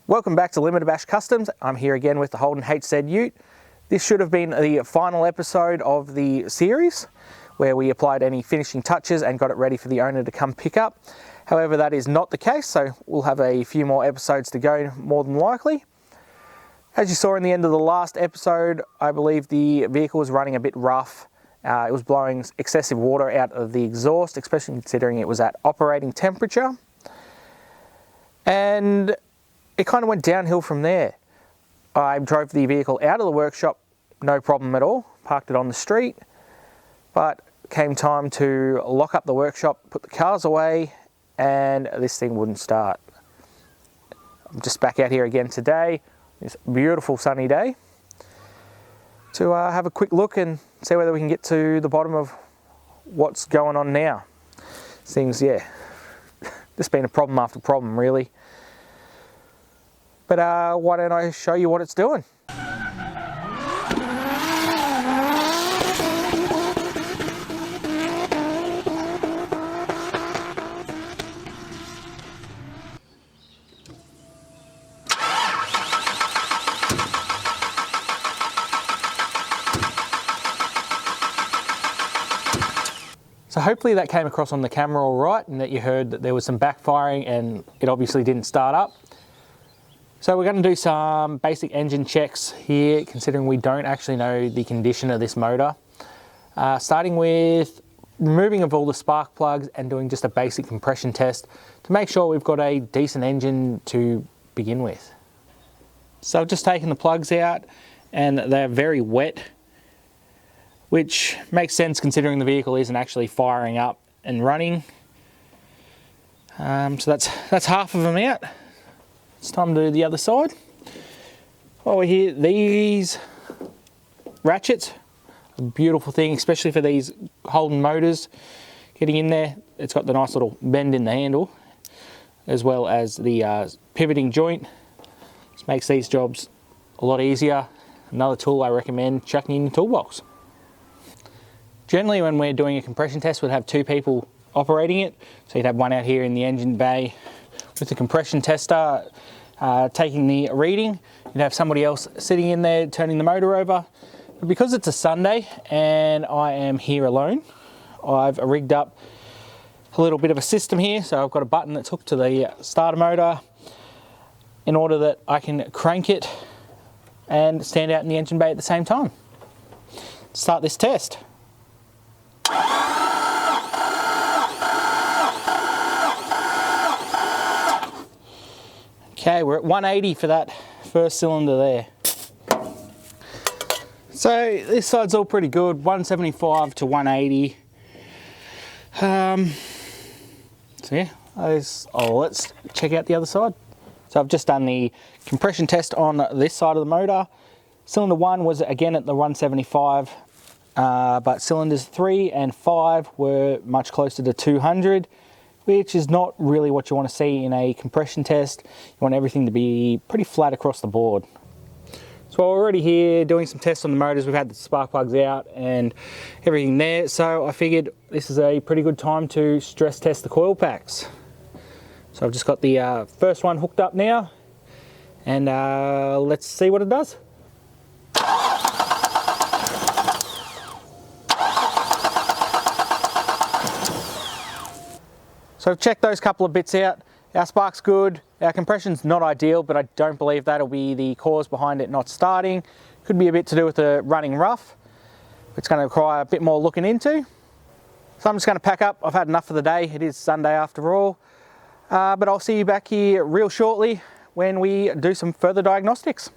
Welcome back to Limited Bash Customs. I'm here again with the Holden HZ ute. This should have been the final episode of the series where we applied any finishing touches and got it ready for the owner to come pick up. However, that is not the case, so we'll have a few more episodes to go more than likely. As you saw in the end of the last episode, I believe the vehicle was running a bit rough. It was blowing excessive water out of the exhaust, especially considering it was at operating temperature. And it kind of went downhill from there. I drove the vehicle out of the workshop, no problem at all, parked it on the street, but came time to lock up the workshop, put the cars away, and this thing wouldn't start. I'm just back out here again today, this beautiful sunny day, to have a quick look and see whether we can get to the bottom of what's going on now. Seems, yeah, just been a problem after problem, really. But why don't I show you what it's doing? So hopefully that came across on the camera all right, and that you heard that there was some backfiring and it obviously didn't start up. So we're going to do some basic engine checks here, considering we don't actually know the condition of this motor. Starting with removing of all the spark plugs and doing just a basic compression test to make sure we've got a decent engine to begin with. So I've just taken the plugs out and they're very wet, which makes sense considering the vehicle isn't actually firing up and running. So that's half of them out. It's time to do the other side. While we're here, these ratchets, a beautiful thing, especially for these Holden motors. Getting in there, it's got the nice little bend in the handle, as well as the pivoting joint. This makes these jobs a lot easier. Another tool I recommend chucking in your toolbox. Generally, when we're doing a compression test, we'd have two people operating it. So you'd have one out here in the engine bay with the compression tester taking the reading. You'd have somebody else sitting in there turning the motor over. But because it's a Sunday and I am here alone, I've rigged up a little bit of a system here. So I've got a button that's hooked to the starter motor in order that I can crank it and stand out in the engine bay at the same time. Let's start this test. Okay, we're at 180 for that first cylinder there. So this side's all pretty good, 175 to 180. So yeah, let's check out the other side. So I've just done the compression test on this side of the motor. Cylinder 1 was again at the 175, but cylinders 3 and 5 were much closer to 200. Which is not really what you want to see in a compression test. You want everything to be pretty flat across the board. So we're already here doing some tests on the motors. We've had the spark plugs out and everything there. So I figured this is a pretty good time to stress test the coil packs. So I've just got the first one hooked up now, and let's see what it does. So I've checked those couple of bits out. Our spark's good, our compression's not ideal, but I don't believe that'll be the cause behind it not starting. Could be a bit to do with the running rough. It's going to require a bit more looking into. So I'm just going to pack up. I've had enough for the day. It is Sunday after all. But I'll see you back here real shortly when we do some further diagnostics.